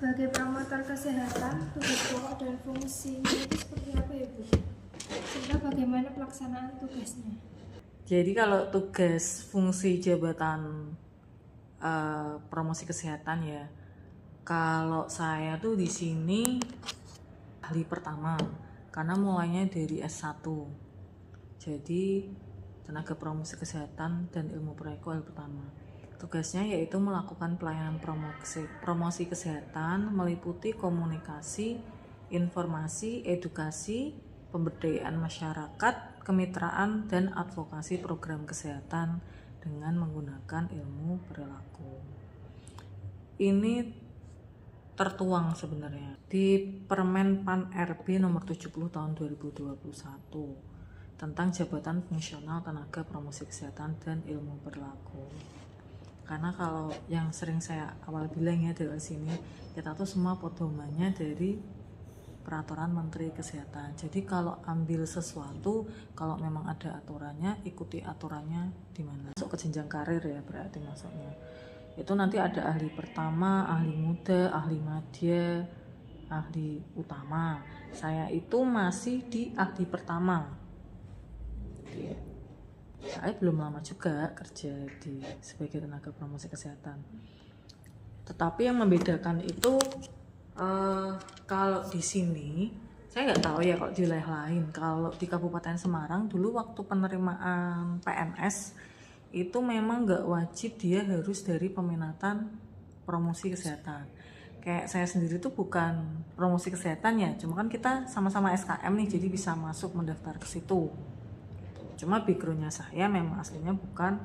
Sebagai promotor kesehatan, tugas pokok dan fungsinya itu seperti apa ya Bu? Serta bagaimana pelaksanaan tugasnya? Jadi kalau tugas fungsi jabatan promosi kesehatan ya, kalau saya tuh di sini ahli pertama karena mulainya dari S1. Jadi tenaga promosi kesehatan dan ilmu proyek ahli pertama. Tugasnya yaitu melakukan pelayanan promosi kesehatan meliputi komunikasi, informasi, edukasi, pemberdayaan masyarakat, kemitraan, dan advokasi program kesehatan dengan menggunakan ilmu perilaku. Ini tertuang sebenarnya di Permen PAN RB nomor 70 tahun 2021 tentang jabatan fungsional tenaga promosi kesehatan dan ilmu perilaku. Karena kalau yang sering saya awal bilang ya dari sini, kita tuh semua pedomannya dari peraturan Menteri Kesehatan. Jadi kalau ambil sesuatu, kalau memang ada aturannya, ikuti aturannya di mana. Masuk ke jenjang karir ya berarti maksudnya. Itu nanti ada ahli pertama, ahli muda, ahli madya, ahli utama. Saya itu masih di ahli pertama. Saya belum lama juga kerja sebagai tenaga promosi kesehatan. Tetapi yang membedakan itu kalau di sini saya nggak tahu ya kalau di wilayah lain. Kalau di Kabupaten Semarang dulu waktu penerimaan PNS itu memang nggak wajib dia harus dari peminatan promosi kesehatan. Kayak saya sendiri tuh bukan promosi kesehatan ya, cuma kan kita sama-sama SKM nih, jadi bisa masuk mendaftar ke situ. Cuma backgroundnya saya memang aslinya bukan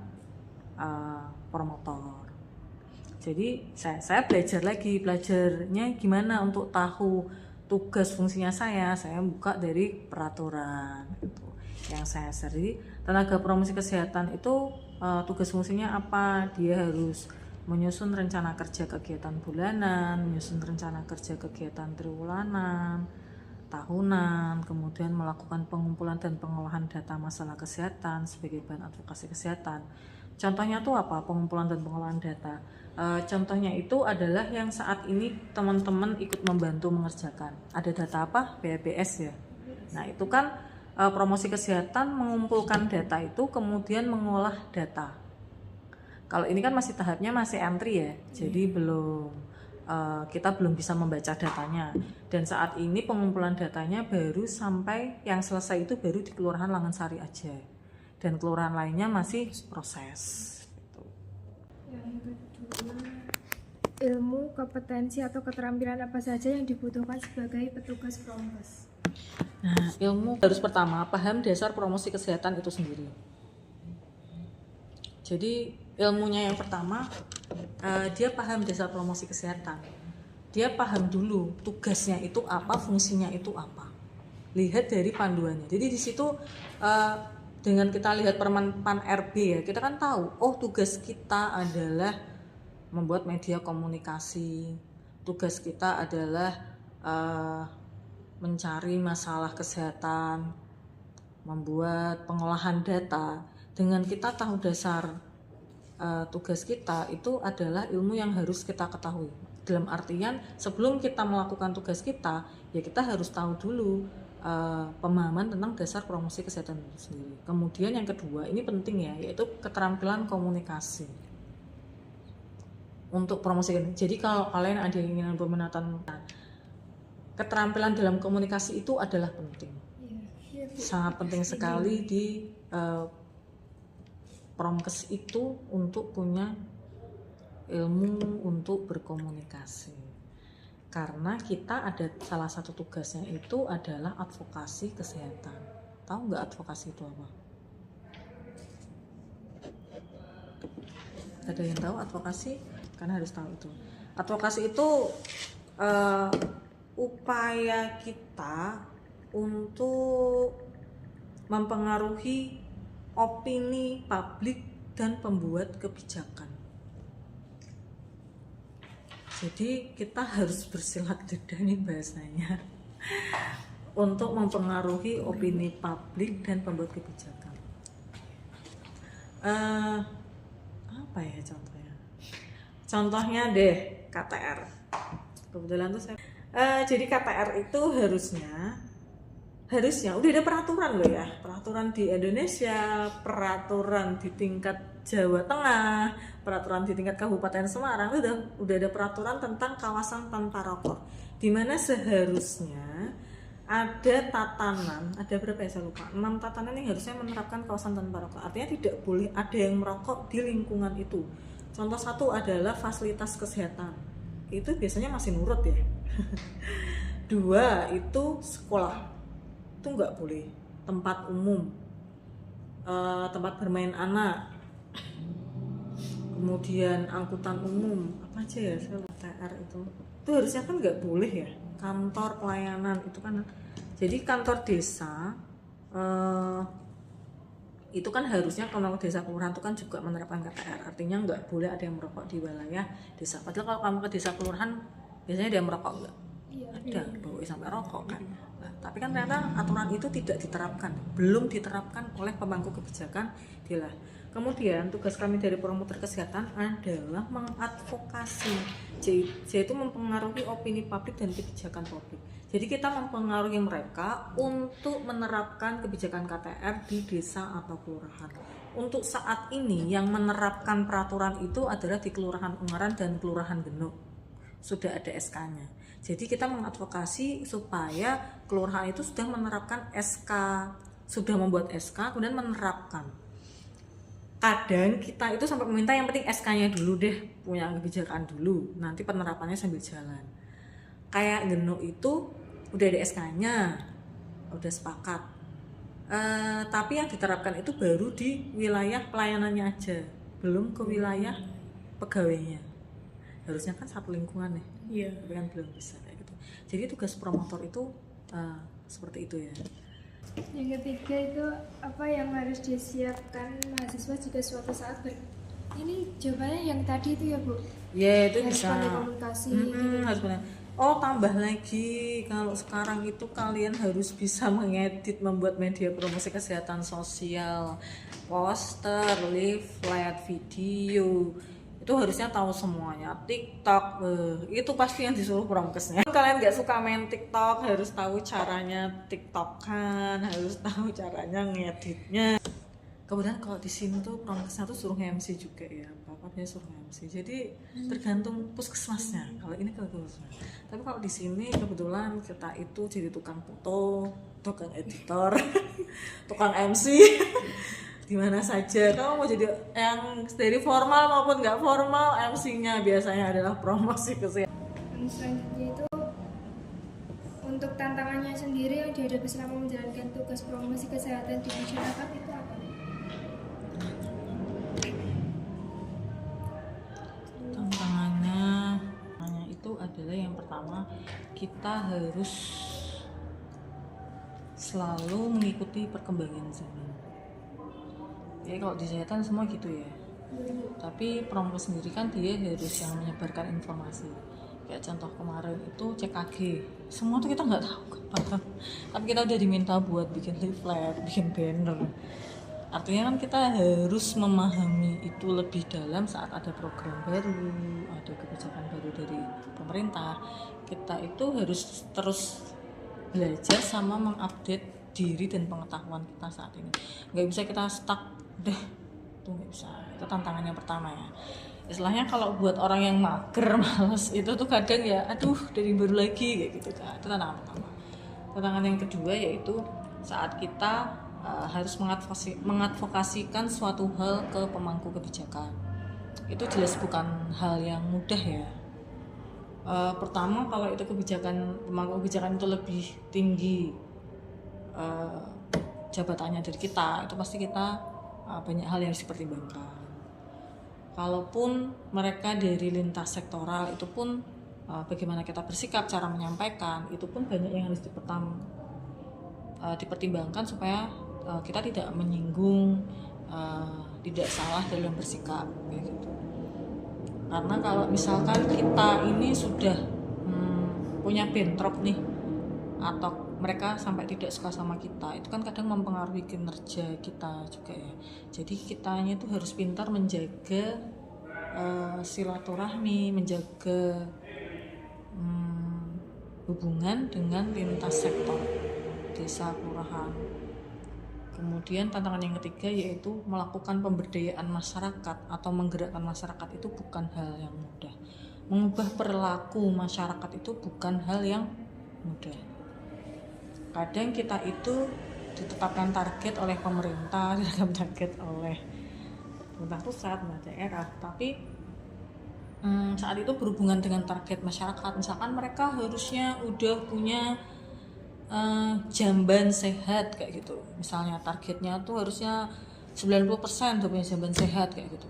promotor. Jadi saya belajarnya gimana untuk tahu tugas fungsinya saya buka dari peraturan gitu. Yang saya seri tenaga promosi kesehatan itu tugas fungsinya apa? Dia harus menyusun rencana kerja kegiatan bulanan, menyusun rencana kerja kegiatan triwulanan, tahunan, kemudian melakukan pengumpulan dan pengolahan data masalah kesehatan sebagai bahan advokasi kesehatan. Contohnya tuh apa? Pengumpulan dan pengolahan data. Contohnya itu adalah yang saat ini teman-teman ikut membantu mengerjakan. Ada data apa? BPS ya. Nah itu kan promosi kesehatan mengumpulkan data itu kemudian mengolah data. Kalau ini kan masih tahapnya masih entry ya, jadi kita belum bisa membaca datanya. Dan saat ini pengumpulan datanya baru sampai yang selesai itu baru di Kelurahan Langansari aja. Dan kelurahan lainnya masih proses. Gitu. Yang kedua, ilmu, kompetensi atau keterampilan apa saja yang dibutuhkan sebagai petugas promos? Nah, ilmu harus pertama paham dasar promosi kesehatan itu sendiri. Jadi ilmunya yang pertama dia paham dasar promosi kesehatan. Dia paham dulu tugasnya itu apa, fungsinya itu apa. Lihat dari panduannya. Jadi di situ dengan kita lihat Permen PAN RB ya, kita kan tahu, oh tugas kita adalah membuat media komunikasi. Tugas kita adalah mencari masalah kesehatan, membuat pengolahan data. Dengan kita tahu dasar tugas kita itu adalah ilmu yang harus kita ketahui. Dalam artian sebelum kita melakukan tugas kita, ya kita harus tahu dulu pemahaman tentang dasar promosi kesehatan itu sendiri. Kemudian yang kedua, ini penting ya, yaitu keterampilan komunikasi untuk promosi. Jadi kalau kalian ada keinginan peminatan, keterampilan dalam komunikasi itu adalah penting. Sangat penting sekali di promkes itu untuk punya ilmu untuk berkomunikasi. Karena kita ada salah satu tugasnya itu adalah advokasi kesehatan. Tahu nggak advokasi itu apa? Ada yang tahu advokasi? Karena harus tahu itu. Advokasi itu upaya kita untuk mempengaruhi opini publik dan pembuat kebijakan. Jadi kita harus bersilat lidah nih bahasanya untuk mempengaruhi opini publik dan pembuat kebijakan. Apa ya contohnya? Contohnya deh KTR. kebetulan tuh saya jadi KPR itu harusnya udah ada peraturan loh ya, peraturan di Indonesia, peraturan di tingkat Jawa Tengah, peraturan di tingkat Kabupaten Semarang itu udah ada peraturan tentang kawasan tanpa rokok, dimana seharusnya ada tatanan, ada berapa ya saya lupa, 6 tatanan yang harusnya menerapkan kawasan tanpa rokok. Artinya tidak boleh ada yang merokok di lingkungan itu. Contoh satu adalah fasilitas kesehatan, itu biasanya masih nurut ya. 2 itu sekolah, itu nggak boleh. Tempat umum, tempat bermain anak, kemudian angkutan umum, apa aja ya saya lupa, TR itu harusnya kan nggak boleh ya. Kantor pelayanan itu kan, jadi kantor desa itu kan harusnya kalau desa kelurahan itu kan juga menerapkan KPR, artinya nggak boleh ada yang merokok di wilayah desa. Padahal kalau kamu ke desa kelurahan biasanya ada yang merokok nggak? Iya. Ada, bawa sampai rokok kan. Nah, tapi kan ternyata aturan itu tidak diterapkan, belum diterapkan oleh pemangku kebijakan dilah. Kemudian tugas kami dari promotor kesehatan adalah mengadvokasi, yaitu mempengaruhi opini publik dan kebijakan publik. Jadi kita mempengaruhi mereka untuk menerapkan kebijakan KPR di desa atau kelurahan. Untuk saat ini yang menerapkan peraturan itu adalah di Kelurahan Ungaran dan Kelurahan Genuk. Sudah ada SK-nya. Jadi kita mengadvokasi supaya kelurahan itu sudah menerapkan SK, sudah membuat SK kemudian menerapkan. Kadang kita itu sampai meminta yang penting SK-nya dulu deh, punya kebijakan dulu, nanti penerapannya sambil jalan. Kayak Genuk itu udah ada SK-nya, udah sepakat. Tapi yang diterapkan itu baru di wilayah pelayanannya aja, belum ke wilayah pegawainya. Harusnya kan satu lingkungan ya, Iya. tapi kan belum bisa kayak gitu. Jadi tugas promotor itu seperti itu ya. Yang ketiga itu apa yang harus disiapkan mahasiswa jika suatu saat ini jawabannya yang tadi itu ya Bu? Ya itu Harus bisa. pandai komunikasi gitu. Harus benar. Oh tambah lagi, kalau sekarang itu kalian harus bisa mengedit, membuat media promosi kesehatan sosial, poster, leaflet, video. Itu harusnya tahu semuanya. TikTok, itu pasti yang disuruh promkesnya. Kalian nggak suka main TikTok, harus tahu caranya TikTokan, harus tahu caranya ngeditnya. Kemudian kalau di sini tuh promkesnya tuh suruh MC juga ya, bapaknya suruh MC. Jadi tergantung puskesmasnya. Kalau ini ke puskesmas. Tapi kalau di sini kebetulan kita itu jadi tukang foto, tukang editor, tukang MC. Di mana saja kamu mau jadi yang dari formal maupun nggak formal, MC-nya biasanya adalah promosi kesehatan. Selanjutnya itu untuk tantangannya sendiri yang dihadapi selama menjalankan tugas promosi kesehatan di masyarakat itu apa? Tantangannya itu adalah yang pertama, kita harus selalu mengikuti perkembangan zaman. Ya kalau di kesehatan semua gitu ya. Tapi promos sendiri kan dia harus yang menyebarkan informasi. Kayak contoh kemarin itu CKG, semua tuh kita nggak tahu kan. Tapi kita udah diminta buat bikin leaflet, bikin banner. Artinya kan kita harus memahami itu lebih dalam saat ada program baru, ada kebijakan baru dari pemerintah. Kita itu harus terus belajar sama mengupdate diri dan pengetahuan kita saat ini. Nggak bisa kita stuck deh, itu nggak bisa. Itu tantangannya pertama ya. Istilahnya kalau buat orang yang mager, males itu tuh kadang ya aduh dari baru lagi kayak gitu kan. Itu tantangan pertama. Tantangan yang kedua yaitu saat kita harus mengadvokasikan suatu hal ke pemangku kebijakan. Itu jelas bukan hal yang mudah ya. Pertama kalau itu kebijakan, pemangku kebijakan itu lebih tinggi jabatannya dari kita, itu pasti kita banyak hal yang harus dipertimbangkan. Kalaupun mereka dari lintas sektoral, itu pun bagaimana kita bersikap, cara menyampaikan, itu pun banyak yang harus dipertimbangkan supaya kita tidak menyinggung, tidak salah dalam bersikap kayak gitu. Karena kalau misalkan kita ini sudah punya bentrok nih, atau mereka sampai tidak suka sama kita, itu kan kadang mempengaruhi kinerja kita juga ya. Jadi kitanya itu harus pintar menjaga silaturahmi, menjaga hubungan dengan lintas sektor desa kelurahan. Kemudian tantangan yang ketiga yaitu melakukan pemberdayaan masyarakat atau menggerakkan masyarakat itu bukan hal yang mudah. Mengubah perilaku masyarakat itu bukan hal yang mudah. Kadang kita itu ditetapkan target oleh pemerintah, ditetapkan target oleh pemerintah pusat, daerah, tapi saat itu berhubungan dengan target masyarakat. Misalkan mereka harusnya udah punya jamban sehat kayak gitu, misalnya targetnya tuh harusnya 90% udah punya jamban sehat kayak gitu.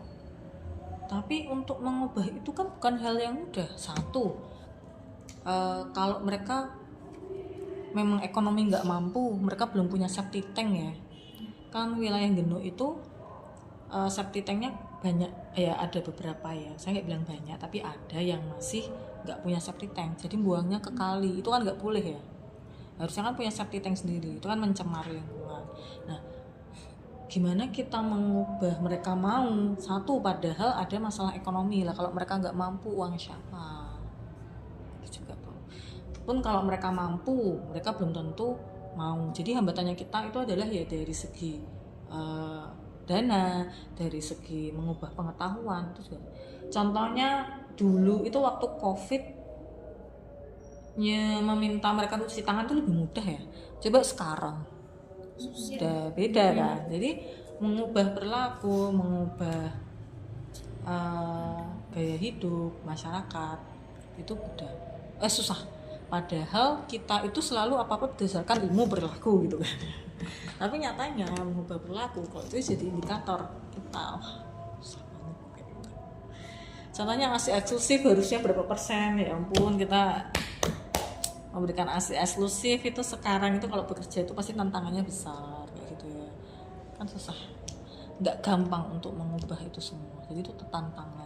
Tapi untuk mengubah itu kan bukan hal yang mudah. Satu, kalau mereka memang ekonomi nggak mampu, mereka belum punya septic tank ya. Kan wilayah Geno itu septic tanknya banyak ya, ada beberapa ya. Saya nggak bilang banyak, tapi ada yang masih nggak punya septic tank. Jadi buangnya ke kali, itu kan nggak boleh ya. Harusnya kan punya septic tank sendiri, itu kan mencemari lingkungan. Nah, gimana kita mengubah mereka mau? Satu, padahal ada masalah ekonomi lah. Kalau mereka nggak mampu, uang siapa? Itu juga pun kalau mereka mampu, mereka belum tentu mau. Jadi hambatannya kita itu adalah ya dari segi dana, dari segi mengubah pengetahuan. Itu juga. Contohnya dulu itu waktu COVID, meminta mereka untuk cuci tangan itu lebih mudah ya. Coba sekarang sudah beda kan. Jadi mengubah perilaku, mengubah gaya hidup masyarakat itu mudah, susah. Padahal kita itu selalu apa-apa berdasarkan ilmu perilaku gitu kan. Tapi nyatanya mengubah perilaku kalau itu jadi indikator kita. Contohnya ASI eksklusif harusnya berapa persen, ya ampun, kita memberikan ASI eksklusif itu sekarang itu kalau bekerja itu pasti tantangannya besar kayak gitu ya, kan susah, nggak gampang untuk mengubah itu semua. Jadi itu tantangan.